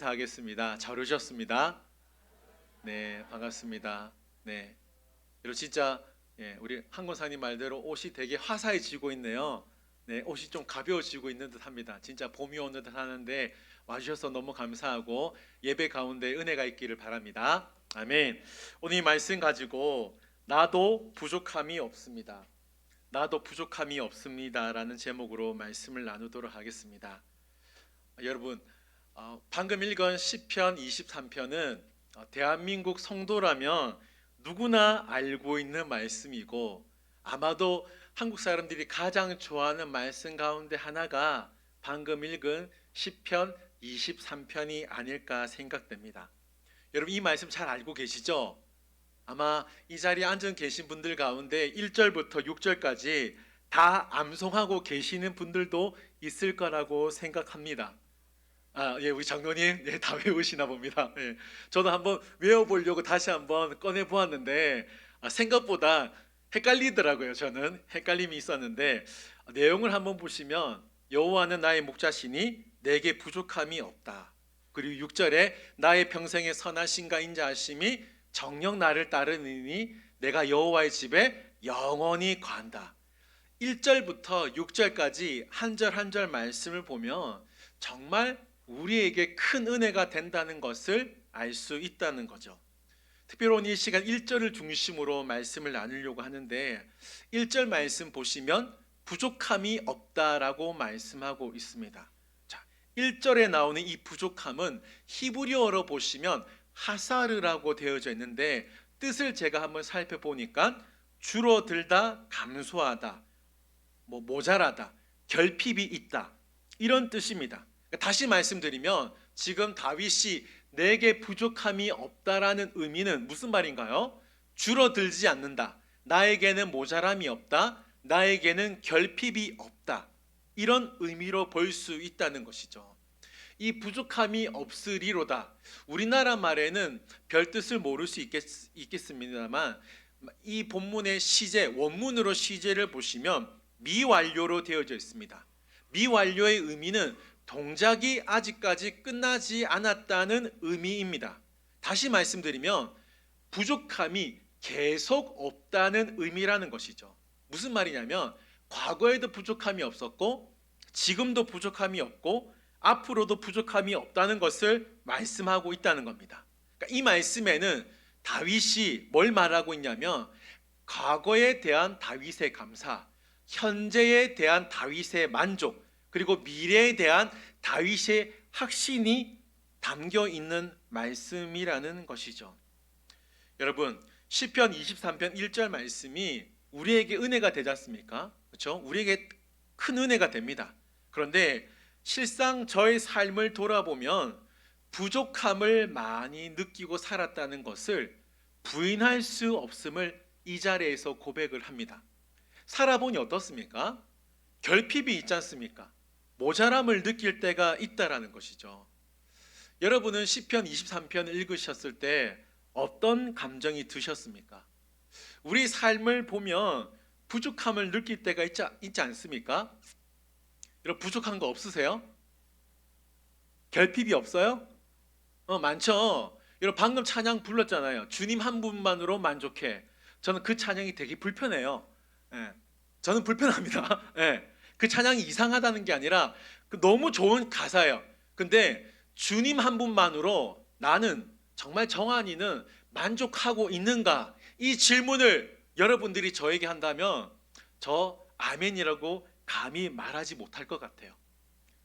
인사하겠습니다. 잘 오셨습니다. 네, 반갑습니다. 네, 여러분 진짜 우리 한 권사님 말대로 옷이 되게 화사해지고 있네요. 네, 옷이 좀 가벼워지고 있는 듯합니다. 진짜 봄이 오는 듯하는데 와주셔서 너무 감사하고 예배 가운데 은혜가 있기를 바랍니다. 아멘. 오늘 이 말씀 가지고 나도 부족함이 없습니다. 나도 부족함이 없습니다라는 제목으로 말씀을 나누도록 하겠습니다. 여러분, 방금 읽은 시편 23편은 대한민국 성도라면 누구나 알고 있는 말씀이고 아마도 한국 사람들이 가장 좋아하는 말씀 가운데 하나가 방금 읽은 시편 23편이 아닐까 생각됩니다. 여러분, 이 말씀 잘 알고 계시죠? 아마 이 자리에 앉아 계신 분들 가운데 1절부터 6절까지 다 암송하고 계시는 분들도 있을 거라고 생각합니다. 우리 장로님, 다 외우시나 봅니다. 저도 한번 외워보려고 다시 한번 꺼내 보았는데 생각보다 헷갈리더라고요. 저는 헷갈림이 있었는데 내용을 한번 보시면 여호와는 나의 목자시니 내게 부족함이 없다. 그리고 6절에 나의 평생의 선하신가 인자하심이 정녕 나를 따르느니 내가 여호와의 집에 영원히 거한다. 1절부터 6절까지 한 절 한 절 말씀을 보면 정말 우리에게 큰 은혜가 된다는 것을 알 수 있다는 거죠. 특별히 오늘 이 시간 1절을 중심으로 말씀을 나누려고 하는데 1절 말씀 보시면 부족함이 없다라고 말씀하고 있습니다. 자, 1절에 나오는 이 부족함은 히브리어로 보시면 하사르라고 되어져 있는데 뜻을 제가 한번 살펴보니까 줄어들다, 감소하다, 모자라다, 결핍이 있다 이런 뜻입니다. 다시 말씀드리면 지금 다윗이 내게 부족함이 없다라는 의미는 무슨 말인가요? 줄어들지 않는다. 나에게는 모자람이 없다. 나에게는 결핍이 없다. 이런 의미로 볼 수 있다는 것이죠. 이 부족함이 없으리로다. 우리나라 말에는 별 뜻을 모를 수 있겠습니다만 이 본문의 시제, 원문으로 시제를 보시면 미완료로 되어져 있습니다. 미완료의 의미는 동작이 아직까지 끝나지 않았다는 의미입니다. 다시 말씀드리면 부족함이 계속 없다는 의미라는 것이죠. 무슨 말이냐면 과거에도 부족함이 없었고 지금도 부족함이 없고 앞으로도 부족함이 없다는 것을 말씀하고 있다는 겁니다. 그러니까 이 말씀에는 다윗이 뭘 말하고 있냐면 과거에 대한 다윗의 감사, 현재에 대한 다윗의 만족, 그리고 미래에 대한 다윗의 확신이 담겨 있는 말씀이라는 것이죠. 여러분, 시편 23편 1절 말씀이 우리에게 은혜가 되지 않습니까? 그렇죠? 우리에게 큰 은혜가 됩니다. 그런데 실상 저의 삶을 돌아보면 부족함을 많이 느끼고 살았다는 것을 부인할 수 없음을 이 자리에서 고백을 합니다. 살아보니 어떻습니까? 결핍이 있지 않습니까? 모자람을 느낄 때가 있다라는 것이죠. 여러분은 시편 23편을 읽으셨을 때 어떤 감정이 드셨습니까? 우리 삶을 보면 부족함을 느낄 때가 있지 않습니까? 여러분 부족한 거 없으세요? 결핍이 없어요? 많죠. 여러분 방금 찬양 불렀잖아요. 주님 한 분만으로 만족해. 저는 그 찬양이 되게 불편해요. 저는 불편합니다. 그 찬양이 이상하다는 게 아니라 너무 좋은 가사예요. 근데 주님 한 분만으로 나는 정말 정한이는 만족하고 있는가? 이 질문을 여러분들이 저에게 한다면 저 아멘이라고 감히 말하지 못할 것 같아요.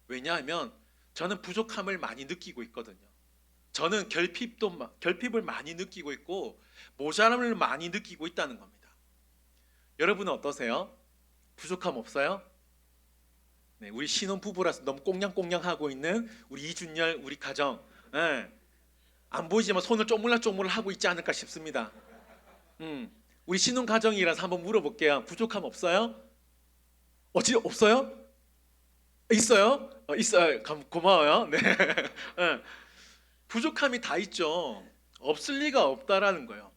왜냐하면 저는 부족함을 많이 느끼고 있거든요. 저는 결핍을 많이 느끼고 있고 모자람을 많이 느끼고 있다는 겁니다. 여러분은 어떠세요? 부족함 없어요? 네, 우리 신혼 부부라서 너무 꽁냥꽁냥하고 있는 우리 이준열 우리 가정, 안 보이지만 손을 쪼물락쪼물락 하고 있지 않을까 싶습니다. 우리 신혼 가정이라서 한번 물어볼게요. 부족함 없어요? 진짜 없어요? 있어요? 있어요. 고마워요. 네. 부족함이 다 있죠. 없을 리가 없다라는 거예요.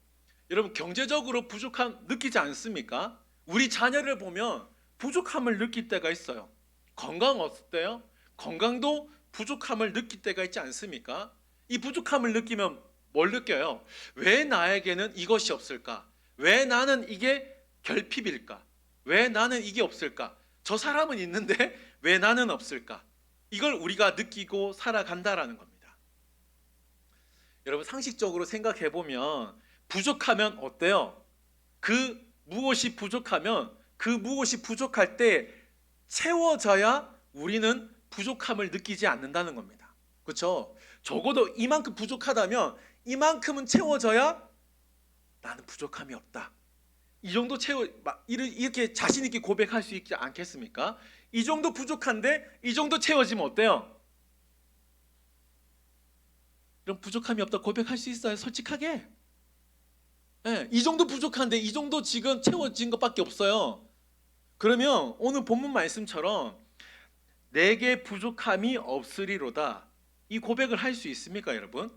여러분 경제적으로 부족함 느끼지 않습니까? 우리 자녀를 보면 부족함을 느낄 때가 있어요. 건강 어때요? 건강도 부족함을 느낄 때가 있지 않습니까? 이 부족함을 느끼면 뭘 느껴요? 왜 나에게는 이것이 없을까? 왜 나는 이게 결핍일까? 왜 나는 이게 없을까? 저 사람은 있는데 왜 나는 없을까? 이걸 우리가 느끼고 살아간다라는 겁니다. 여러분, 상식적으로 생각해 보면 부족하면 어때요? 그 무엇이 부족하면 그 무엇이 부족할 때 채워져야 우리는 부족함을 느끼지 않는다는 겁니다. 그렇죠? 적어도 이만큼 부족하다면 이만큼은 채워져야 나는 부족함이 없다. 이 정도 이렇게 자신 있게 고백할 수 있지 않겠습니까? 이 정도 부족한데 이 정도 채워지면 어때요? 이런 부족함이 없다 고백할 수 있어요, 솔직하게. 네, 이 정도 부족한데 이 정도 지금 채워진 것밖에 없어요. 그러면 오늘 본문 말씀처럼 내게 부족함이 없으리로다, 이 고백을 할 수 있습니까, 여러분?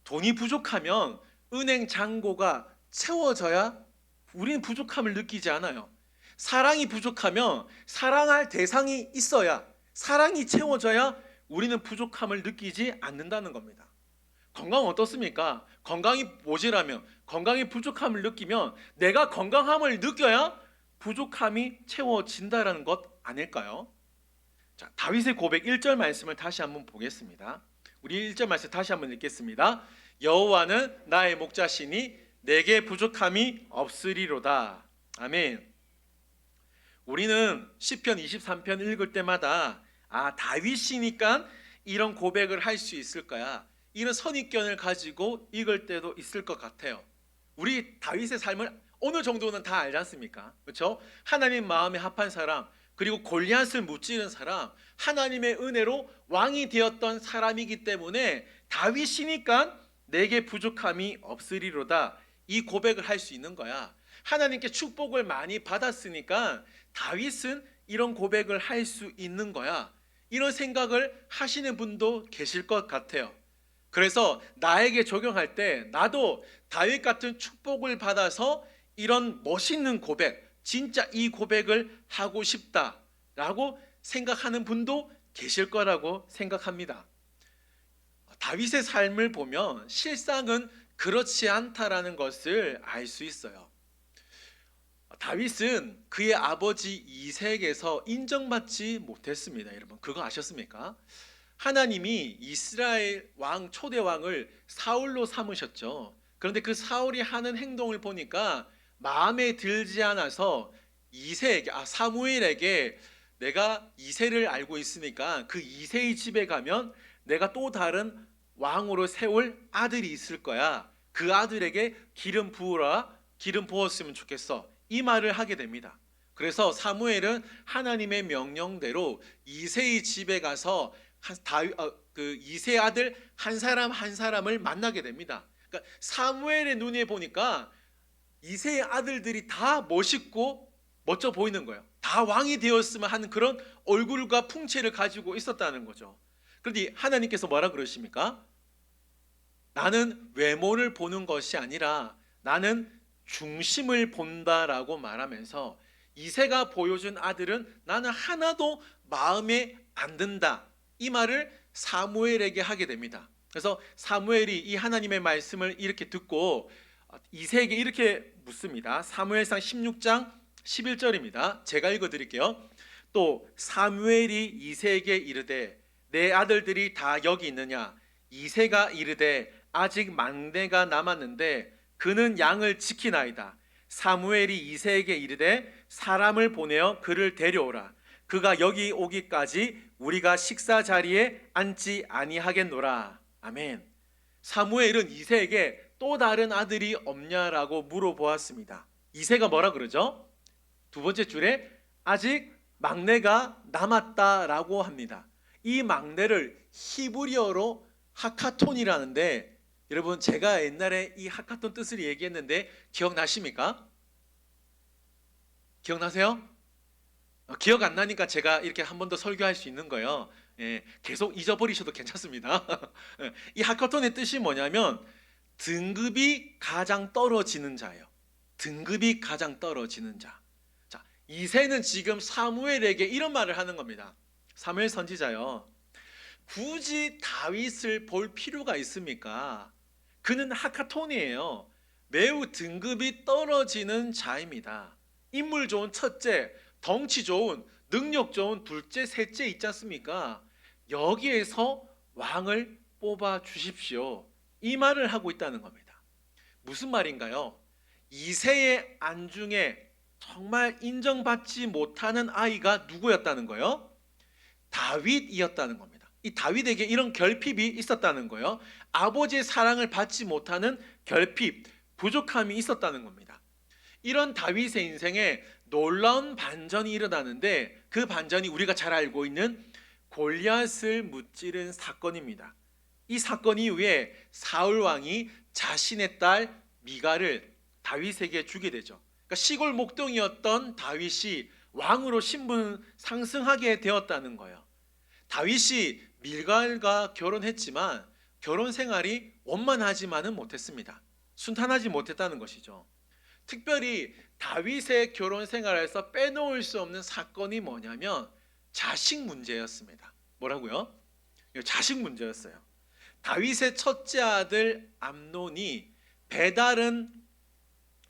돈이 부족하면 은행 잔고가 채워져야 우리는 부족함을 느끼지 않아요. 사랑이 부족하면 사랑할 대상이 있어야, 사랑이 채워져야 우리는 부족함을 느끼지 않는다는 겁니다. 건강 어떻습니까? 건강이 모자라면, 건강이 부족함을 느끼면 내가 건강함을 느껴야 부족함이 채워진다는 것 아닐까요? 자, 다윗의 고백 1절 말씀을 다시 한번 보겠습니다. 우리 1절 말씀 다시 한번 읽겠습니다. 여호와는 나의 목자시니 내게 부족함이 없으리로다. 아멘. 우리는 시편 23편 읽을 때마다 다윗이니까 이런 고백을 할 수 있을 거야, 이런 선입견을 가지고 읽을 때도 있을 것 같아요. 우리 다윗의 삶을 어느 정도는 다 알지 않습니까? 그렇죠? 하나님 마음에 합한 사람, 그리고 골리앗을 무찌른 사람, 하나님의 은혜로 왕이 되었던 사람이기 때문에 다윗이니까 내게 부족함이 없으리로다, 이 고백을 할 수 있는 거야. 하나님께 축복을 많이 받았으니까 다윗은 이런 고백을 할 수 있는 거야, 이런 생각을 하시는 분도 계실 것 같아요. 그래서 나에게 적용할 때 나도 다윗 같은 축복을 받아서 이런 멋있는 고백, 진짜 이 고백을 하고 싶다라고 생각하는 분도 계실 거라고 생각합니다. 다윗의 삶을 보면 실상은 그렇지 않다라는 것을 알 수 있어요. 다윗은 그의 아버지 이색에서 인정받지 못했습니다. 여러분, 그거 아셨습니까? 하나님이 이스라엘 왕, 초대 왕을 사울로 삼으셨죠. 그런데 그 사울이 하는 행동을 보니까 마음에 들지 않아서 사무엘에게, 내가 이새를 알고 있으니까 그 이새의 집에 가면 내가 또 다른 왕으로 세울 아들이 있을 거야, 그 아들에게 기름 부으라, 기름 부었으면 좋겠어, 이 말을 하게 됩니다. 그래서 사무엘은 하나님의 명령대로 이새의 집에 가서 그 이새 아들 한 사람 한 사람을 만나게 됩니다. 그러니까 사무엘의 눈에 보니까 이새의 아들들이 다 멋있고 멋져 보이는 거예요. 다 왕이 되었으면 하는 그런 얼굴과 풍채를 가지고 있었다는 거죠. 그런데 하나님께서 뭐라 그러십니까? 나는 외모를 보는 것이 아니라 나는 중심을 본다라고 말하면서 이새가 보여준 아들은 나는 하나도 마음에 안 든다, 이 말을 사무엘에게 하게 됩니다. 그래서 사무엘이 이 하나님의 말씀을 이렇게 듣고 이새에게 이렇게 묻습니다. 사무엘상 16장 11절입니다. 제가 읽어드릴게요. 또 사무엘이 이새에게 이르되 내 아들들이 다 여기 있느냐? 이새가 이르되 아직 막내가 남았는데 그는 양을 지키나이다. 사무엘이 이새에게 이르되 사람을 보내어 그를 데려오라. 그가 여기 오기까지 우리가 식사 자리에 앉지 아니하겠노라. 아멘. 사무엘은 이새에게 또 다른 아들이 없냐라고 물어보았습니다. 이새가 뭐라 그러죠? 두 번째 줄에 아직 막내가 남았다라고 합니다. 이 막내를 히브리어로 하카톤이라는데, 여러분, 제가 옛날에 이 하카톤 뜻을 얘기했는데 기억나십니까? 기억나세요? 기억 안 나니까 제가 이렇게 한 번 더 설교할 수 있는 거예요. 계속 잊어버리셔도 괜찮습니다. 이 하카톤의 뜻이 뭐냐면 등급이 가장 떨어지는 자예요. 등급이 가장 떨어지는 자. 자, 이새는 지금 사무엘에게 이런 말을 하는 겁니다. 사무엘 선지자요, 굳이 다윗을 볼 필요가 있습니까? 그는 하카톤이에요. 매우 등급이 떨어지는 자입니다. 인물 좋은 첫째, 덩치 좋은, 능력 좋은 둘째, 셋째 있지 않습니까? 여기에서 왕을 뽑아 주십시오. 이 말을 하고 있다는 겁니다. 무슨 말인가요? 이세의 안중에 정말 인정받지 못하는 아이가 누구였다는 거예요? 다윗이었다는 겁니다. 이 다윗에게 이런 결핍이 있었다는 거예요. 아버지의 사랑을 받지 못하는 결핍, 부족함이 있었다는 겁니다. 이런 다윗의 인생에 놀라운 반전이 일어나는데 그 반전이 우리가 잘 알고 있는 골리앗을 무찌른 사건입니다. 이 사건 이후에 사울 왕이 자신의 딸 미갈을 다윗에게 주게 되죠. 그러니까 시골 목동이었던 다윗이 왕으로 신분 상승하게 되었다는 거예요. 다윗이 밀갈과 결혼했지만 결혼 생활이 원만하지만은 못했습니다. 순탄하지 못했다는 것이죠. 특별히 다윗의 결혼 생활에서 빼놓을 수 없는 사건이 뭐냐면 자식 문제였습니다. 뭐라고요? 자식 문제였어요. 다윗의 첫째 아들 암논이 배다른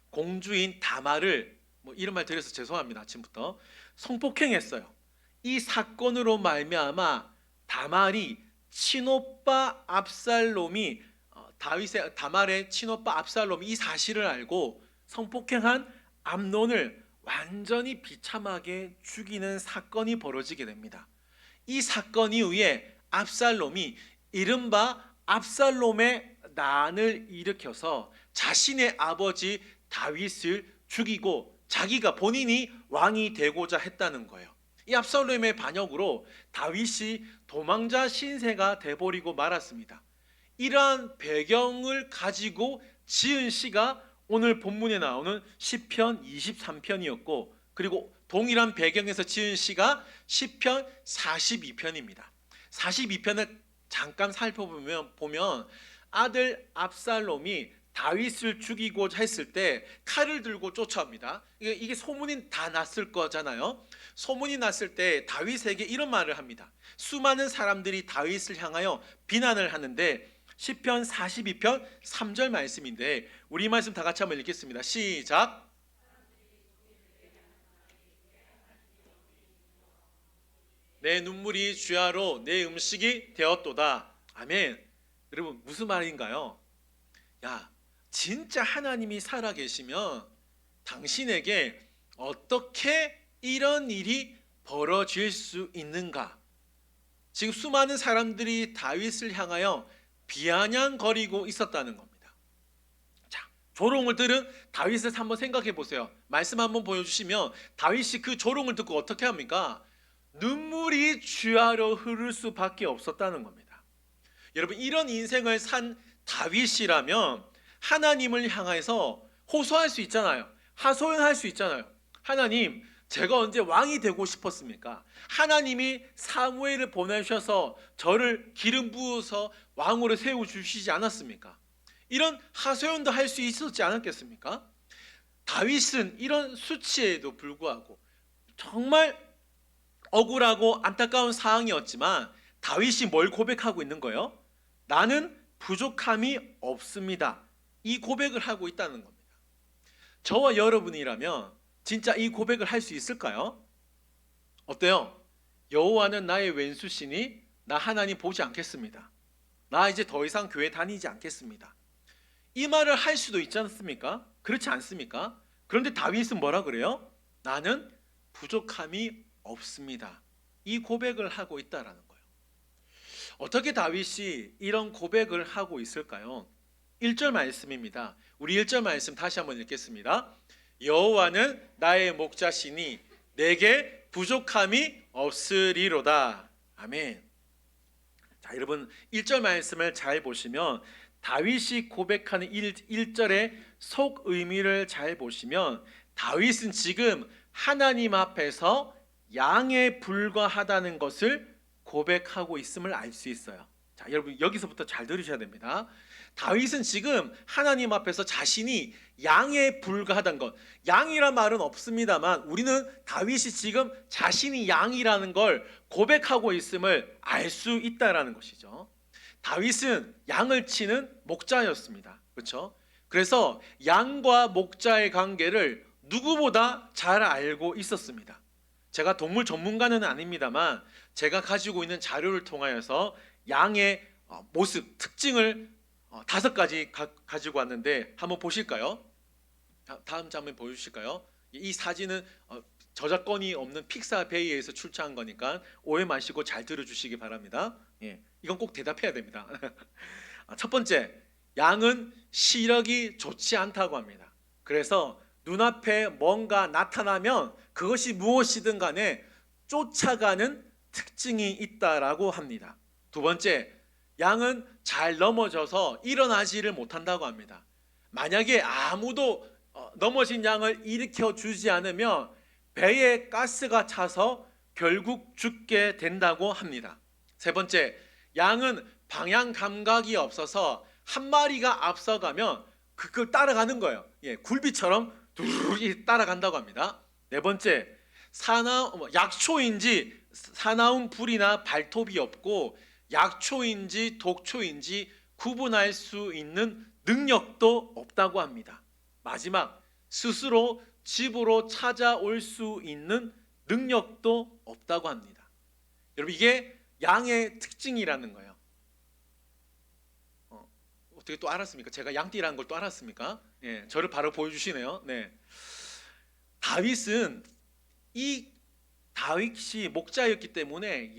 공주인 다말을 이런 말 드려서 죄송합니다. 아침부터 성폭행했어요. 이 사건으로 말미암아 다말이 친오빠 압살롬이 다말의 친오빠 압살롬이 이 사실을 알고 성폭행한 암논을 완전히 비참하게 죽이는 사건이 벌어지게 됩니다. 이 사건 이후에 압살롬이 이른바 압살롬의 난을 일으켜서 자신의 아버지 다윗을 죽이고 자기가 본인이 왕이 되고자 했다는 거예요. 이 압살롬의 반역으로 다윗이 도망자 신세가 돼버리고 말았습니다. 이러한 배경을 가지고 지은 시가 오늘 본문에 나오는 시편 23편이었고 그리고 동일한 배경에서 지은 시가 시편 42편입니다. 42편을 잠깐 살펴보면 아들 압살롬이 다윗을 죽이고자 했을 때 칼을 들고 쫓아옵니다. 이게 소문이 다 났을 거잖아요. 소문이 났을 때 다윗에게 이런 말을 합니다. 수많은 사람들이 다윗을 향하여 비난을 하는데 시편 42편 3절 말씀인데 우리 말씀 다 같이 한번 읽겠습니다. 시작. 내 눈물이 주야로 내 음식이 되었도다. 아멘. 여러분 무슨 말인가요? 야, 진짜 하나님이 살아계시면 당신에게 어떻게 이런 일이 벌어질 수 있는가? 지금 수많은 사람들이 다윗을 향하여 비아냥거리고 있었다는 겁니다. 자, 조롱을 들은 다윗을 한번 생각해 보세요. 말씀 한번 보여주시면 다윗이 그 조롱을 듣고 어떻게 합니까? 눈물이 주야로 흐를 수밖에 없었다는 겁니다. 여러분 이런 인생을 산 다윗이라면 하나님을 향해서 호소할 수 있잖아요. 하소연할 수 있잖아요. 하나님, 제가 언제 왕이 되고 싶었습니까? 하나님이 사무엘을 보내셔서 저를 기름 부어서 왕으로 세워주시지 않았습니까? 이런 하소연도 할 수 있었지 않았겠습니까? 다윗은 이런 수치에도 불구하고 정말 억울하고 안타까운 상황이었지만 다윗이 뭘 고백하고 있는 거예요? 나는 부족함이 없습니다. 이 고백을 하고 있다는 겁니다. 저와 여러분이라면 진짜 이 고백을 할 수 있을까요? 어때요? 여호와는 나의 왼수시니 나 하나님 보지 않겠습니다. 나 이제 더 이상 교회 다니지 않겠습니다. 이 말을 할 수도 있지 않습니까? 그렇지 않습니까? 그런데 다윗은 뭐라 그래요? 나는 부족함이 없습니다. 이 고백을 하고 있다라는 거예요. 어떻게 다윗이 이런 고백을 하고 있을까요? 1절 말씀입니다. 우리 1절 말씀 다시 한번 읽겠습니다. 여호와는 나의 목자시니 내게 부족함이 없으리로다. 아멘. 자, 여러분 1절 말씀을 잘 보시면 다윗이 고백하는 1절의 속 의미를 잘 보시면 다윗은 지금 하나님 앞에서 양에 불과하다는 것을 고백하고 있음을 알 수 있어요. 자, 여러분 여기서부터 잘 들으셔야 됩니다. 다윗은 지금 하나님 앞에서 자신이 양에 불과하다는 것, 양이란 말은 없습니다만 우리는 다윗이 지금 자신이 양이라는 걸 고백하고 있음을 알 수 있다라는 것이죠. 다윗은 양을 치는 목자였습니다. 그렇죠? 그래서 양과 목자의 관계를 누구보다 잘 알고 있었습니다. 제가 동물 전문가는 아닙니다만 제가 가지고 있는 자료를 통하여서 양의 모습, 특징을 5가지 가지고 왔는데 한번 보실까요? 다음 장면 보여주실까요? 이 사진은 저작권이 없는 픽사베이에서 출처한 거니까 오해 마시고 잘 들어주시기 바랍니다. 예, 이건 꼭 대답해야 됩니다. 첫 번째, 양은 시력이 좋지 않다고 합니다. 그래서 눈앞에 뭔가 나타나면 그것이 무엇이든 간에 쫓아가는 특징이 있다라고 합니다. 두 번째, 양은 잘 넘어져서 일어나지를 못한다고 합니다. 만약에 아무도 넘어진 양을 일으켜 주지 않으면 배에 가스가 차서 결국 죽게 된다고 합니다. 세 번째, 양은 방향 감각이 없어서 한 마리가 앞서가면 그걸 따라가는 거예요. 예, 굴비처럼 두루룩이 따라간다고 합니다. 네 번째, 약초인지 사나운 불이나 발톱이 없고 약초인지 독초인지 구분할 수 있는 능력도 없다고 합니다. 마지막, 스스로 집으로 찾아올 수 있는 능력도 없다고 합니다. 여러분, 이게 양의 특징이라는 거예요. 어떻게 또 알았습니까? 제가 양띠라는 걸 또 알았습니까? 예, 저를 바로 보여주시네요. 네, 다윗은 다윗이 목자였기 때문에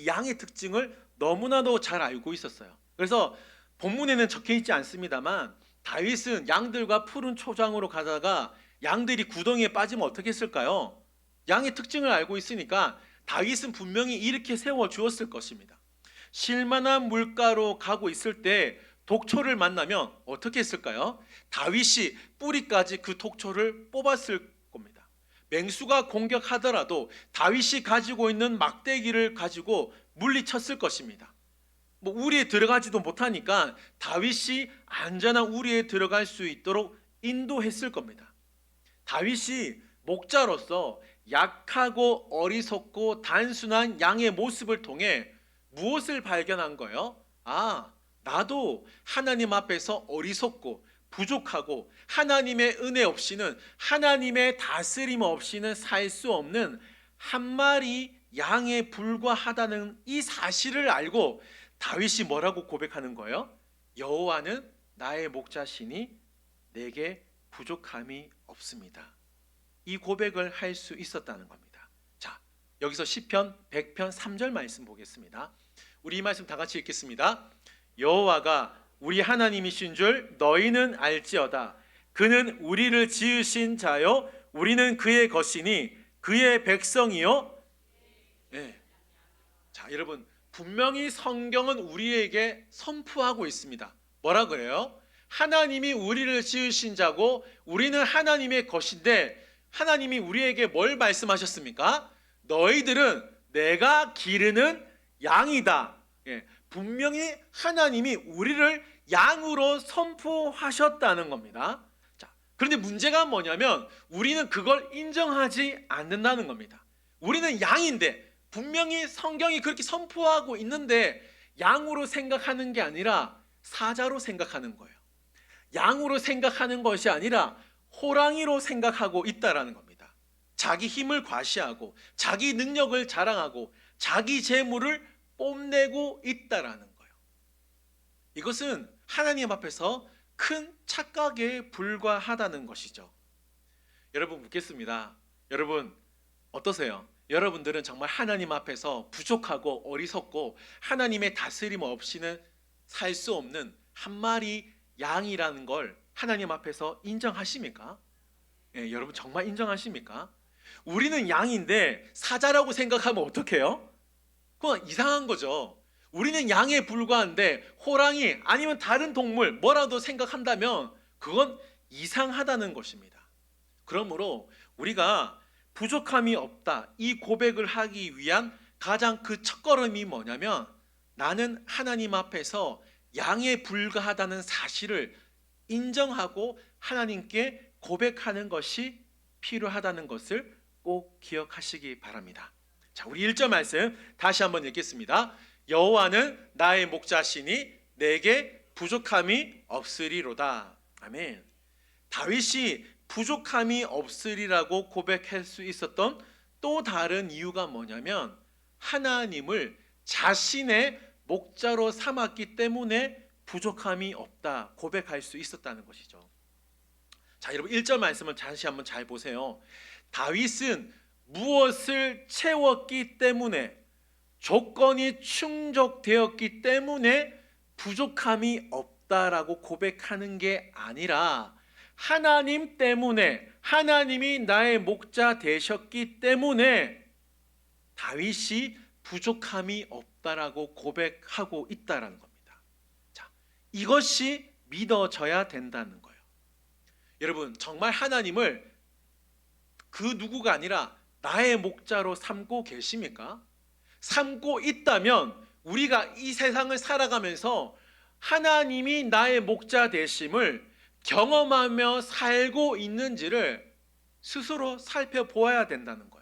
양의 특징을 너무나도 잘 알고 있었어요. 그래서 본문에는 적혀 있지 않습니다만 다윗은 양들과 푸른 초장으로 가다가 양들이 구덩이에 빠지면 어떻게 했을까요? 양의 특징을 알고 있으니까 다윗은 분명히 이렇게 세워 주었을 것입니다. 쉴만한 물가로 가고 있을 때 독초를 만나면 어떻게 했을까요? 다윗이 뿌리까지 그 독초를 뽑았을 겁니다. 맹수가 공격하더라도 다윗이 가지고 있는 막대기를 가지고 물리쳤을 것입니다. 우리에 들어가지도 못하니까 다윗이 안전한 우리에 들어갈 수 있도록 인도했을 겁니다. 다윗이 목자로서 약하고 어리석고 단순한 양의 모습을 통해 무엇을 발견한 거예요? 나도 하나님 앞에서 어리석고 부족하고 하나님의 은혜 없이는, 하나님의 다스림 없이는 살 수 없는 한 마리 양에 불과하다는 이 사실을 알고 다윗이 뭐라고 고백하는 거예요? 여호와는 나의 목자시니 내게 부족함이 없습니다. 이 고백을 할 수 있었다는 겁니다. 자, 여기서 시편 100편 3절 말씀 보겠습니다. 우리 이 말씀 다 같이 읽겠습니다. 여호와가 우리 하나님이신 줄 너희는 알지어다. 그는 우리를 지으신 자요 우리는 그의 것이니 그의 백성이요. 네. 자, 여러분, 분명히 성경은 우리에게 선포하고 있습니다. 뭐라 그래요? 하나님이 우리를 지으신 자고 우리는 하나님의 것인데 하나님이 우리에게 뭘 말씀하셨습니까? 너희들은 내가 기르는 양이다. 예, 분명히 하나님이 우리를 양으로 선포하셨다는 겁니다. 자, 그런데 문제가 뭐냐면 우리는 그걸 인정하지 않는다는 겁니다. 우리는 양인데 분명히 성경이 그렇게 선포하고 있는데 양으로 생각하는 게 아니라 사자로 생각하는 거예요. 양으로 생각하는 것이 아니라 호랑이로 생각하고 있다라는 겁니다. 자기 힘을 과시하고 자기 능력을 자랑하고 자기 재물을 뽐내고 있다라는 거예요. 이것은 하나님 앞에서 큰 착각에 불과하다는 것이죠. 여러분, 묻겠습니다. 여러분 어떠세요? 여러분들은 정말 하나님 앞에서 부족하고 어리석고 하나님의 다스림 없이는 살 수 없는 한 마리 양이라는 걸 하나님 앞에서 인정하십니까? 예, 여러분 정말 인정하십니까? 우리는 양인데 사자라고 생각하면 어떡해요? 그건 이상한 거죠. 우리는 양에 불과한데 호랑이 아니면 다른 동물 뭐라도 생각한다면 그건 이상하다는 것입니다. 그러므로 우리가 부족함이 없다 이 고백을 하기 위한 가장 그 첫걸음이 뭐냐면 나는 하나님 앞에서 양에 불과하다는 사실을 인정하고 하나님께 고백하는 것이 필요하다는 것을 꼭 기억하시기 바랍니다. 자, 우리 1절 말씀 다시 한번 읽겠습니다. 여호와는 나의 목자시니 내게 부족함이 없으리로다. 아멘. 다윗이 부족함이 없으리라고 고백할 수 있었던 또 다른 이유가 뭐냐면 하나님을 자신의 목자로 삼았기 때문에 부족함이 없다 고백할 수 있었다는 것이죠. 자, 여러분 1절 말씀을 다시 한번 잘 보세요. 다윗은 무엇을 채웠기 때문에, 조건이 충족되었기 때문에 부족함이 없다라고 고백하는 게 아니라 하나님 때문에, 하나님이 나의 목자 되셨기 때문에 다윗이 부족함이 없다라고 고백하고 있다라는 겁니다. 자, 이것이 믿어져야 된다는 거예요. 여러분, 정말 하나님을 그 누구가 아니라 나의 목자로 삼고 계십니까? 삼고 있다면 우리가 이 세상을 살아가면서 하나님이 나의 목자 되심을 경험하며 살고 있는지를 스스로 살펴보아야 된다는 거예요.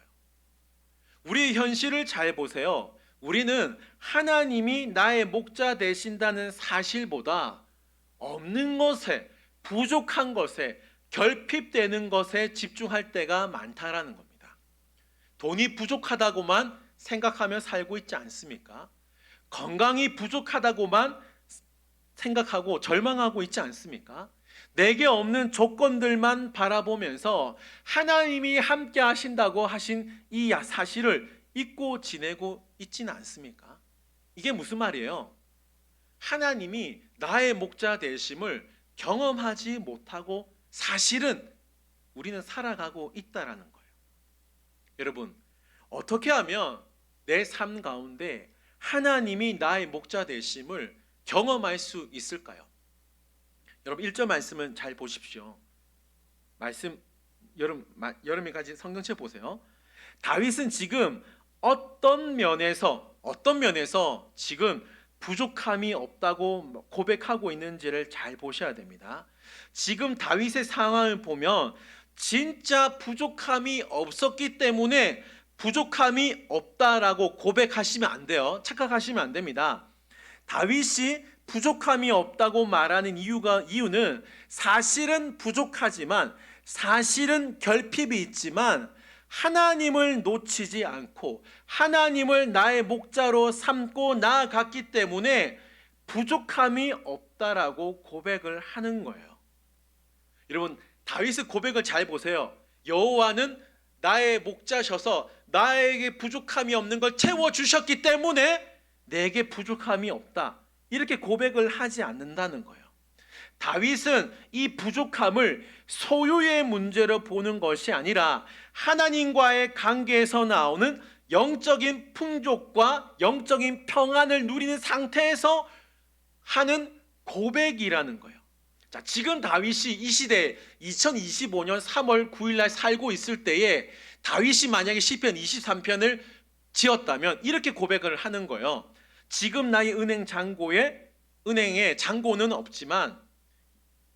우리의 현실을 잘 보세요. 우리는 하나님이 나의 목자 되신다는 사실보다 없는 것에, 부족한 것에, 결핍되는 것에 집중할 때가 많다라는 겁니다. 돈이 부족하다고만 생각하며 살고 있지 않습니까? 건강이 부족하다고만 생각하고 절망하고 있지 않습니까? 내게 없는 조건들만 바라보면서 하나님이 함께 하신다고 하신 이 사실을 잊고 지내고 있지는 않습니까? 이게 무슨 말이에요? 하나님이 나의 목자 되심을 경험하지 못하고 사실은 우리는 살아가고 있다라는 거예요. 여러분, 어떻게 하면 내 삶 가운데 하나님이 나의 목자 되심을 경험할 수 있을까요? 여러분 1절 말씀은 잘 보십시오. 말씀 여러분이 같이 성경책 보세요. 다윗은 지금 어떤 면에서 지금 부족함이 없다고 고백하고 있는지를 잘 보셔야 됩니다. 지금 다윗의 상황을 보면 진짜 부족함이 없었기 때문에 부족함이 없다라고 고백하시면 안 돼요. 착각하시면 안 됩니다. 다윗이 부족함이 없다고 말하는 이유는 사실은 부족하지만, 사실은 결핍이 있지만 하나님을 놓치지 않고 하나님을 나의 목자로 삼고 나아갔기 때문에 부족함이 없다라고 고백을 하는 거예요. 여러분, 다윗의 고백을 잘 보세요. 여호와는 나의 목자셔서 나에게 부족함이 없는 걸 채워주셨기 때문에 내게 부족함이 없다, 이렇게 고백을 하지 않는다는 거예요. 다윗은 이 부족함을 소유의 문제로 보는 것이 아니라 하나님과의 관계에서 나오는 영적인 풍족과 영적인 평안을 누리는 상태에서 하는 고백이라는 거예요. 자, 지금 다윗이 이 시대에 2025년 3월 9일 날 살고 있을 때에 다윗이 만약에 시편 23편을 지었다면 이렇게 고백을 하는 거예요. 지금 나의 은행에 잔고는 없지만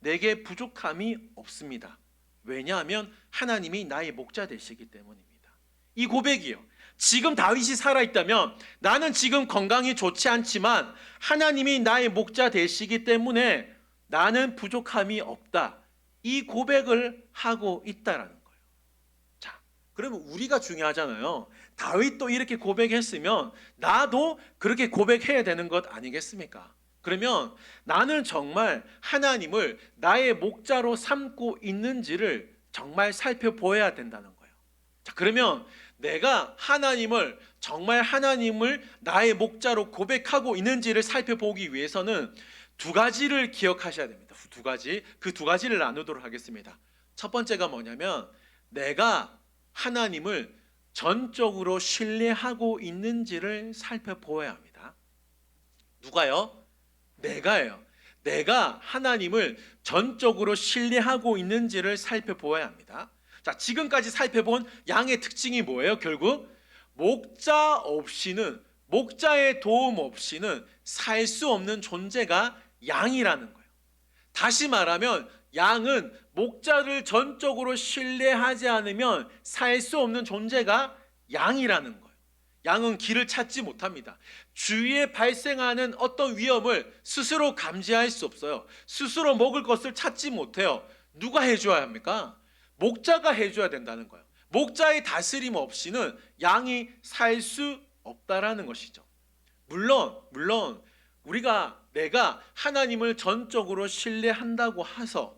내게 부족함이 없습니다. 왜냐하면 하나님이 나의 목자 되시기 때문입니다. 이 고백이요. 지금 다윗이 살아있다면 나는 지금 건강이 좋지 않지만 하나님이 나의 목자 되시기 때문에 나는 부족함이 없다. 이 고백을 하고 있다라는 거예요. 자, 그러면 우리가 중요하잖아요. 다윗도 이렇게 고백했으면 나도 그렇게 고백해야 되는 것 아니겠습니까? 그러면 나는 정말 하나님을 나의 목자로 삼고 있는지를 정말 살펴보아야 된다는 거예요. 자, 그러면 내가 정말 하나님을 나의 목자로 고백하고 있는지를 살펴보기 위해서는 두 가지를 기억하셔야 됩니다. 두 가지. 그 두 가지를 나누도록 하겠습니다. 첫 번째가 뭐냐면 내가 하나님을 전적으로 신뢰하고 있는지를 살펴보아야 합니다. 누가요? 내가요. 내가 하나님을 전적으로 신뢰하고 있는지를 살펴보아야 합니다. 자, 지금까지 살펴본 양의 특징이 뭐예요? 결국 목자의 도움 없이는 살 수 없는 존재가 양이라는 거예요. 다시 말하면 양은 목자를 전적으로 신뢰하지 않으면 살 수 없는 존재가 양이라는 거예요. 양은 길을 찾지 못합니다. 주위에 발생하는 어떤 위험을 스스로 감지할 수 없어요. 스스로 먹을 것을 찾지 못해요. 누가 해줘야 합니까? 목자가 해줘야 된다는 거예요. 목자의 다스림 없이는 양이 살 수 없다라는 것이죠. 물론 내가 하나님을 전적으로 신뢰한다고 해서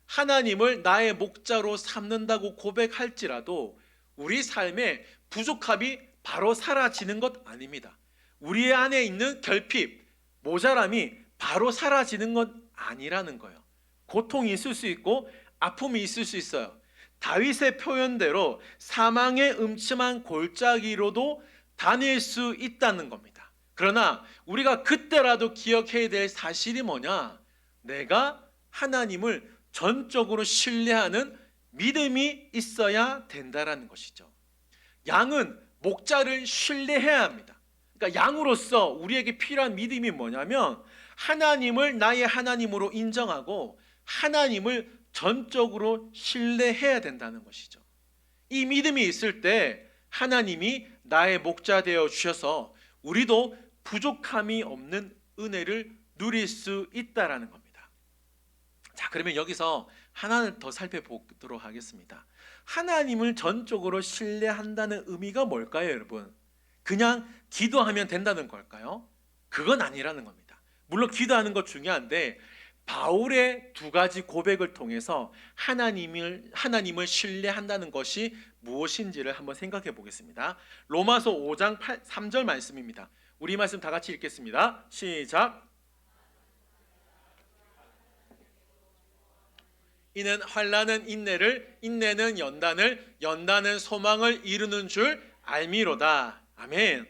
하나님을 나의 목자로 삼는다고 고백할지라도 우리 삶에 부족함이 바로 사라지는 것 아닙니다. 우리 안에 있는 결핍, 모자람이 바로 사라지는 것 아니라는 거예요. 고통이 있을 수 있고 아픔이 있을 수 있어요. 다윗의 표현대로 사망의 음침한 골짜기로도 다닐 수 있다는 겁니다. 그러나 우리가 그때라도 기억해야 될 사실이 뭐냐? 내가 하나님을 전적으로 신뢰하는 믿음이 있어야 된다라는 것이죠. 양은 목자를 신뢰해야 합니다. 그러니까 양으로서 우리에게 필요한 믿음이 뭐냐면 하나님을 나의 하나님으로 인정하고 하나님을 전적으로 신뢰해야 된다는 것이죠. 이 믿음이 있을 때 하나님이 나의 목자 되어 주셔서 우리도 부족함이 없는 은혜를 누릴 수 있다라는 겁니다. 자, 그러면 여기서 하나를 더 살펴보도록 하겠습니다. 하나님을 전적으로 신뢰한다는 의미가 뭘까요, 여러분? 그냥 기도하면 된다는 걸까요? 그건 아니라는 겁니다. 물론 기도하는 것 중요한데 바울의 두 가지 고백을 통해서 하나님을 신뢰한다는 것이 무엇인지를 한번 생각해 보겠습니다. 로마서 5장 3절 말씀입니다. 우리 말씀 다 같이 읽겠습니다. 시작. 이는 환난은 인내를, 인내는 연단을, 연단은 소망을 이루는 줄 알미로다. 아멘.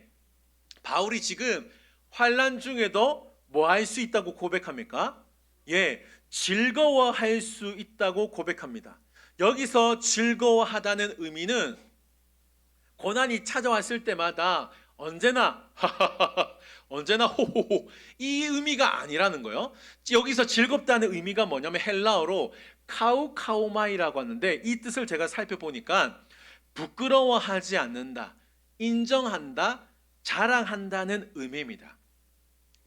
바울이 지금 환난 중에도 뭐 할 수 있다고 고백합니까? 즐거워할 수 있다고 고백합니다. 여기서 즐거워하다는 의미는 고난이 찾아왔을 때마다 언제나 호호호 이 의미가 아니라는 거예요. 여기서 즐겁다는 의미가 뭐냐면 헬라어로 카우카우마이라고 하는데 이 뜻을 제가 살펴보니까 부끄러워하지 않는다, 인정한다, 자랑한다는 의미입니다.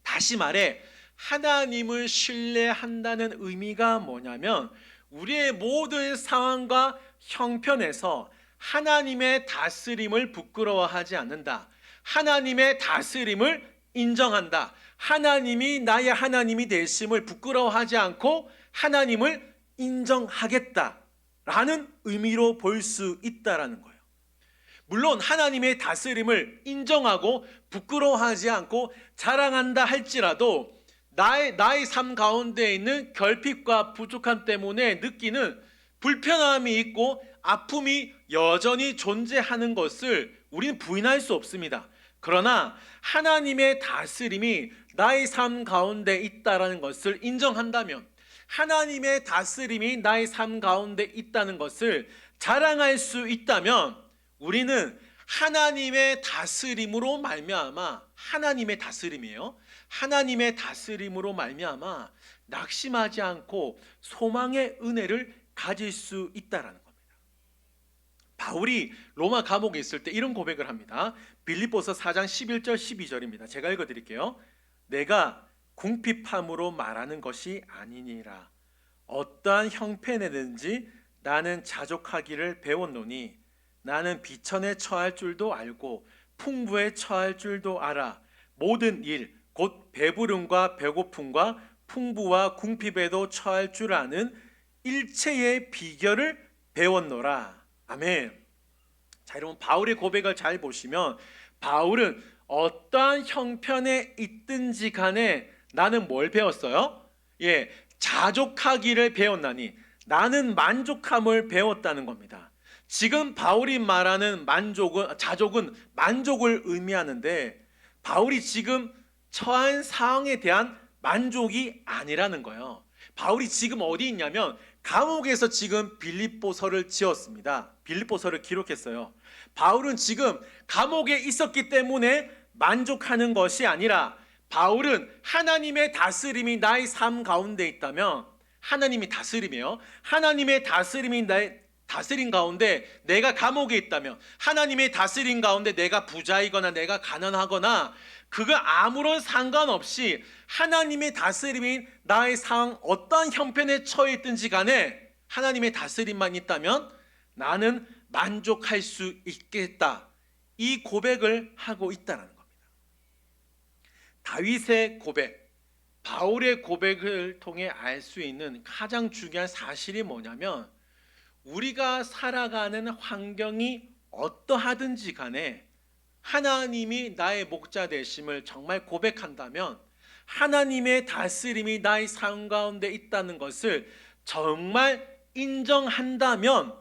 다시 말해 하나님을 신뢰한다는 의미가 뭐냐면 우리의 모든 상황과 형편에서 하나님의 다스림을 부끄러워하지 않는다. 하나님의 다스림을 인정한다. 하나님이 나의 하나님이 되심을 부끄러워하지 않고 하나님을 인정하겠다라는 의미로 볼 수 있다라는 거예요. 물론 하나님의 다스림을 인정하고 부끄러워하지 않고 자랑한다 할지라도 나의 삶 가운데 있는 결핍과 부족함 때문에 느끼는 불편함이 있고 아픔이 여전히 존재하는 것을 우리는 부인할 수 없습니다. 그러나 하나님의 다스림이 나의 삶 가운데 있다는 것을 인정한다면 하나님의 다스림이 나의 삶 가운데 있다는 것을 자랑할 수 있다면 우리는 하나님의 다스림으로 말미암아 하나님의 다스림이에요. 하나님의 다스림으로 말미암아 낙심하지 않고 소망의 은혜를 가질 수 있다라는 겁니다. 바울이 로마 감옥에 있을 때 이런 고백을 합니다. 빌립보서 4장 11절 12절입니다. 제가 읽어드릴게요. 내가 궁핍함으로 말하는 것이 아니니라. 어떠한 형편에든지 나는 자족하기를 배웠노니 나는 비천에 처할 줄도 알고 풍부에 처할 줄도 알아. 모든 일 곧 배부름과 배고픔과 풍부와 궁핍에도 처할 줄 아는 일체의 비결을 배웠노라. 아멘. 자, 여러분 바울의 고백을 잘 보시면 바울은 어떠한 형편에 있든지 간에 나는 뭘 배웠어요? 자족하기를 배웠나니 나는 만족함을 배웠다는 겁니다. 지금 바울이 말하는 자족은 만족을 의미하는데 바울이 지금 처한 상황에 대한 만족이 아니라는 거예요. 바울이 지금 어디 있냐면 감옥에서 지금 빌립보서를 지었습니다. 빌립보서를 기록했어요. 바울은 지금 감옥에 있었기 때문에 만족하는 것이 아니라 바울은 하나님의 다스림이 나의 삶 가운데 있다면, 하나님이 다스림이에요. 하나님의 다스림이 나의 다스림 가운데 내가 감옥에 있다면, 하나님의 다스림 가운데 내가 부자이거나 내가 가난하거나 그거 아무런 상관없이 하나님의 다스림이 나의 상황 어떠한 형편에 처해 있든지 간에 하나님의 다스림만 있다면 나는 만족할 수 있겠다, 이 고백을 하고 있다는 겁니다. 다윗의 고백, 바울의 고백을 통해 알 수 있는 가장 중요한 사실이 뭐냐면, 우리가 살아가는 환경이 어떠하든지 간에 하나님이 나의 목자 되심을 정말 고백한다면, 하나님의 다스림이 나의 삶 가운데 있다는 것을 정말 인정한다면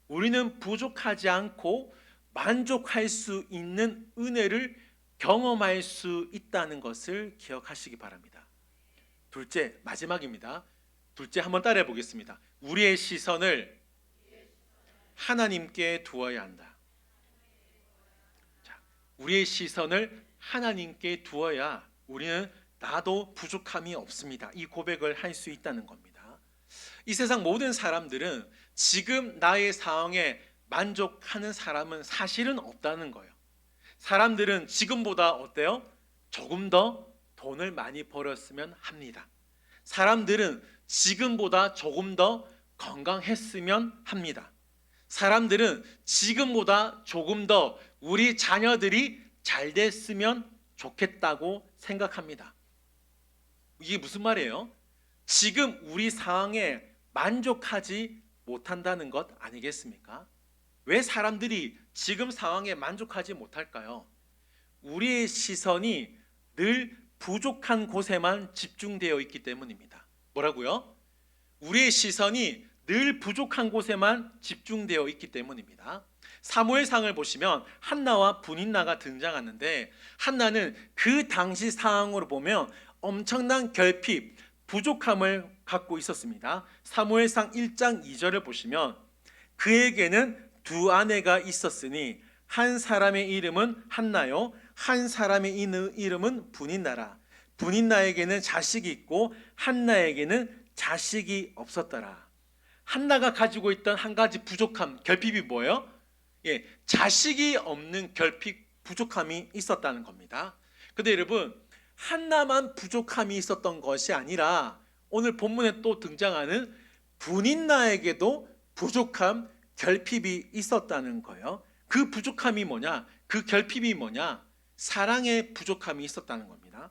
우리는 부족하지 않고 만족할 수 있는 은혜를 경험할 수 있다는 것을 기억하시기 바랍니다. 둘째, 마지막입니다. 둘째, 한번 따라해 보겠습니다. 우리의 시선을 하나님께 두어야 한다. 자, 우리의 시선을 하나님께 두어야 우리는 나도 부족함이 없습니다, 이 고백을 할 수 있다는 겁니다. 이 세상 모든 사람들은 지금 나의 상황에 만족하는 사람은 사실은 없다는 거예요. 사람들은 지금보다 어때요? 조금 더 돈을 많이 벌었으면 합니다. 사람들은 지금보다 조금 더 건강했으면 합니다. 사람들은 지금보다 조금 더 우리 자녀들이 잘 됐으면 좋겠다고 생각합니다. 이게 무슨 말이에요? 지금 우리 상황에 만족하지 못한다는 것 아니겠습니까? 왜 사람들이 지금 상황에 만족하지 못할까요? 우리의 시선이 늘 부족한 곳에만 집중되어 있기 때문입니다. 뭐라고요? 우리의 시선이 늘 부족한 곳에만 집중되어 있기 때문입니다. 사무엘상을 보시면 한나와 분인나가 등장하는데, 한나는 그 당시 상황으로 보면 엄청난 결핍, 부족함을 갖고 있었습니다. 사무엘상 1장 2절을 보시면 그에게는 두 아내가 있었으니 한 사람의 이름은 한나요, 한 사람의 이름은 분인나라. 분인나에게는 자식이 있고 한나에게는 자식이 없었더라. 한나가 가지고 있던 한 가지 부족함, 결핍이 뭐예요? 자식이 없는 결핍, 부족함이 있었다는 겁니다. 근데 여러분, 한나만 부족함이 있었던 것이 아니라 오늘 본문에 또 등장하는 분인나에게도 부족함, 결핍이 있었다는 거예요. 그 부족함이 뭐냐? 그 결핍이 뭐냐? 사랑의 부족함이 있었다는 겁니다.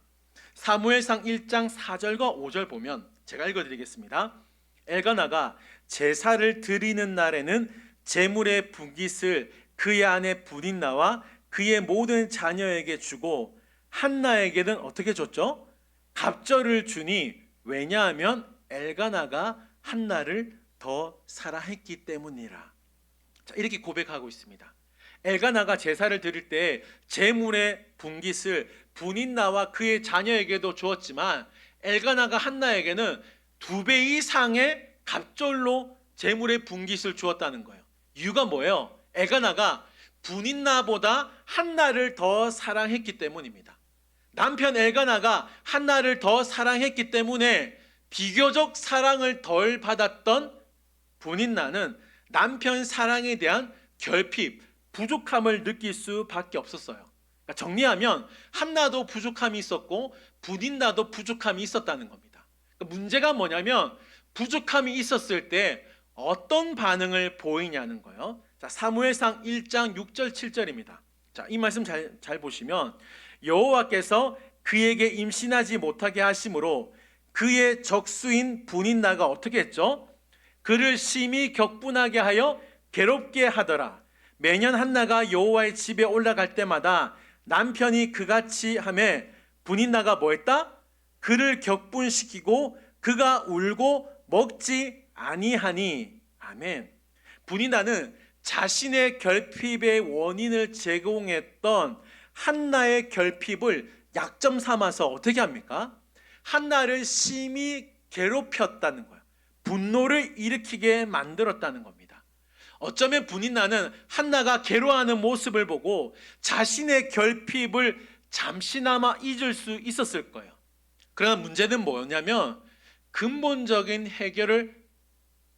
사무엘상 1장 4절과 5절 보면 제가 읽어드리겠습니다. 엘가나가 제사를 드리는 날에는 제물의 분깃을 그의 아내 분인나와 그의 모든 자녀에게 주고 한나에게는 어떻게 줬죠? 갑절을 주니, 왜냐하면 엘가나가 한나를 더 사랑했기 때문이라. 자, 이렇게 고백하고 있습니다. 엘가나가 제사를 드릴 때 제물의 분깃을 분인나와 그의 자녀에게도 주었지만 엘가나가 한나에게는 2배 이상의 갑절로 제물의 분깃을 주었다는 거예요. 이유가 뭐예요? 엘가나가 분인나보다 한나를 더 사랑했기 때문입니다. 남편 엘가나가 한나를 더 사랑했기 때문에 비교적 사랑을 덜 받았던 분인나는 남편 사랑에 대한 결핍, 부족함을 느낄 수밖에 없었어요. 그러니까 정리하면 한나도 부족함이 있었고 분인나도 부족함이 있었다는 겁니다. 그러니까 문제가 뭐냐면 부족함이 있었을 때 어떤 반응을 보이냐는 거예요. 자, 사무엘상 1장 6절 7절입니다. 자, 이 말씀 잘 보시면 여호와께서 그에게 임신하지 못하게 하심으로 그의 적수인 분인나가 어떻게 했죠? 그를 심히 격분하게 하여 괴롭게 하더라. 매년 한나가 여호와의 집에 올라갈 때마다 남편이 그같이 하매 분인나가 뭐 했다? 그를 격분시키고 그가 울고 먹지 아니하니. 아멘. 분인나는 자신의 결핍의 원인을 제공했던 한나의 결핍을 약점 삼아서 어떻게 합니까? 한나를 심히 괴롭혔다는 거예요. 분노를 일으키게 만들었다는 겁니다. 어쩌면 분인나는 한나가 괴로워하는 모습을 보고 자신의 결핍을 잠시나마 잊을 수 있었을 거예요. 그러나 문제는 뭐였냐면 근본적인 해결을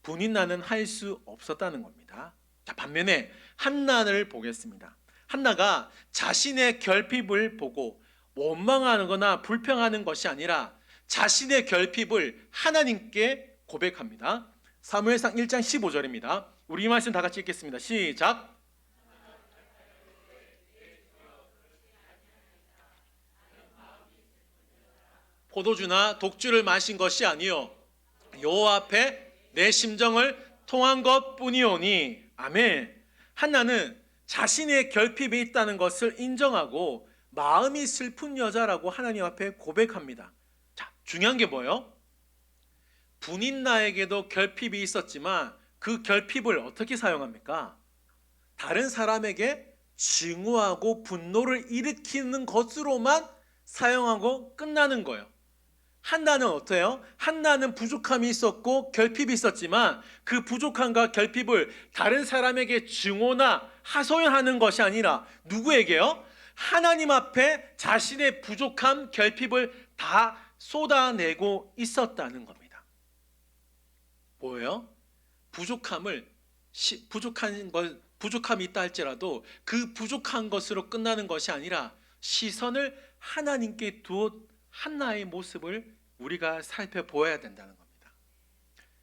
분인나는 할 수 없었다는 겁니다. 자, 반면에 한나를 보겠습니다. 한나가 자신의 결핍을 보고 원망하는 거나 불평하는 것이 아니라 자신의 결핍을 하나님께 고백합니다. 사무엘상 1장 15절입니다. 우리 이 말씀 다 같이 읽겠습니다. 시작. 포도주나 독주를 마신 것이 아니요 여호와 앞에 내 심정을 통한 것뿐이오니. 아멘. 한나는 자신의 결핍이 있다는 것을 인정하고 마음이 슬픈 여자라고 하나님 앞에 고백합니다. 자, 중요한 게 뭐예요? 분인나에게도 결핍이 있었지만 그 결핍을 어떻게 사용합니까? 다른 사람에게 증오하고 분노를 일으키는 것으로만 사용하고 끝나는 거예요. 한나는 어때요? 한나는 부족함이 있었고 결핍이 있었지만 그 부족함과 결핍을 다른 사람에게 증오나 하소연하는 것이 아니라 누구에게요? 하나님 앞에 자신의 부족함, 결핍을 다 쏟아내고 있었다는 겁니다. 뭐예요? 부족함이 있다 할지라도 그 부족한 것으로 끝나는 것이 아니라 시선을 하나님께 두어 한나의 모습을 우리가 살펴보아야 된다는 겁니다.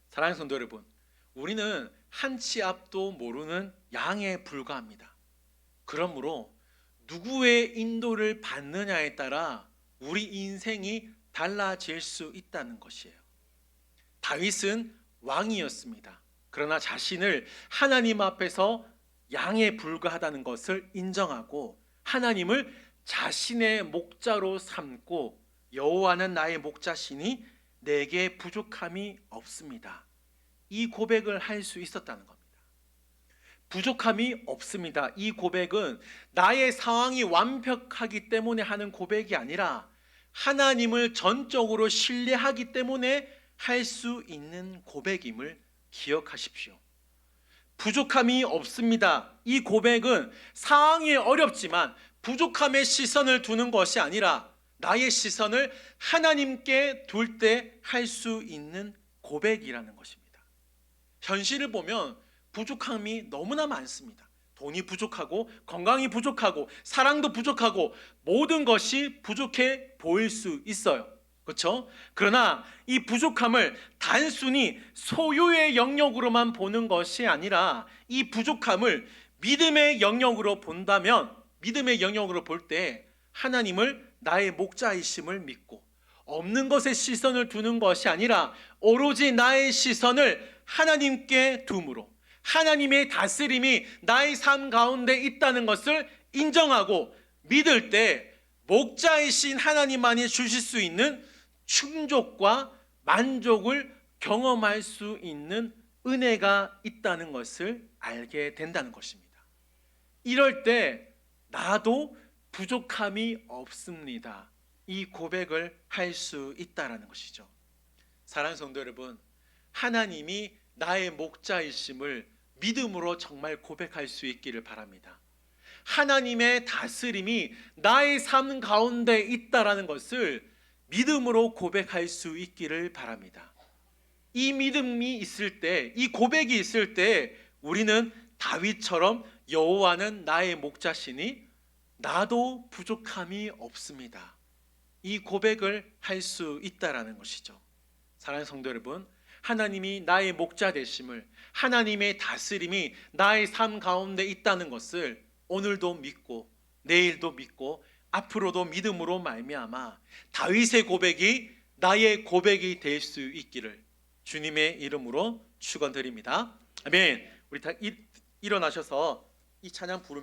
사랑하는 성도 여러분, 우리는 한 치 앞도 모르는 양에 불과합니다. 그러므로 누구의 인도를 받느냐에 따라 우리 인생이 달라질 수 있다는 것이에요. 다윗은 왕이었습니다. 그러나 자신을 하나님 앞에서 양에 불과하다는 것을 인정하고 하나님을 자신의 목자로 삼고 여호와는 나의 목자시니 내게 부족함이 없습니다. 이 고백을 할 수 있었다는 겁니다. 부족함이 없습니다. 이 고백은 나의 상황이 완벽하기 때문에 하는 고백이 아니라 하나님을 전적으로 신뢰하기 때문에 할 수 있는 고백임을 기억하십시오. 부족함이 없습니다. 이 고백은 상황이 어렵지만 부족함에 시선을 두는 것이 아니라 나의 시선을 하나님께 둘 때 할 수 있는 고백이라는 것입니다. 현실을 보면 부족함이 너무나 많습니다. 돈이 부족하고 건강이 부족하고 사랑도 부족하고 모든 것이 부족해 보일 수 있어요. 그렇죠? 그러나 이 부족함을 단순히 소유의 영역으로만 보는 것이 아니라 이 부족함을 믿음의 영역으로 본다면, 믿음의 영역으로 볼 때 하나님을 나의 목자이심을 믿고 없는 것에 시선을 두는 것이 아니라 오로지 나의 시선을 하나님께 둠으로 하나님의 다스림이 나의 삶 가운데 있다는 것을 인정하고 믿을 때 목자이신 하나님만이 주실 수 있는 충족과 만족을 경험할 수 있는 은혜가 있다는 것을 알게 된다는 것입니다. 이럴 때 나도 부족함이 없습니다. 이 고백을 할 수 있다는 것이죠. 사랑하는 성도 여러분, 하나님이 나의 목자이심을 믿음으로 정말 고백할 수 있기를 바랍니다. 하나님의 다스림이 나의 삶 가운데 있다는 것을 믿음으로 고백할 수 있기를 바랍니다. 이 믿음이 있을 때, 이 고백이 있을 때 우리는 다윗처럼 여호와는 나의 목자시니 나도 부족함이 없습니다. 이 고백을 할 수 있다라는 것이죠. 사랑하는 성도 여러분, 하나님이 나의 목자 되심을, 하나님의 다스림이 나의 삶 가운데 있다는 것을 오늘도 믿고 내일도 믿고 앞으로도 믿음으로 말미암아 다윗의 고백이 나의 고백이 될 수 있기를 주님의 이름으로 축원드립니다. 아멘. 우리 다 일어나셔서 이 찬양 부르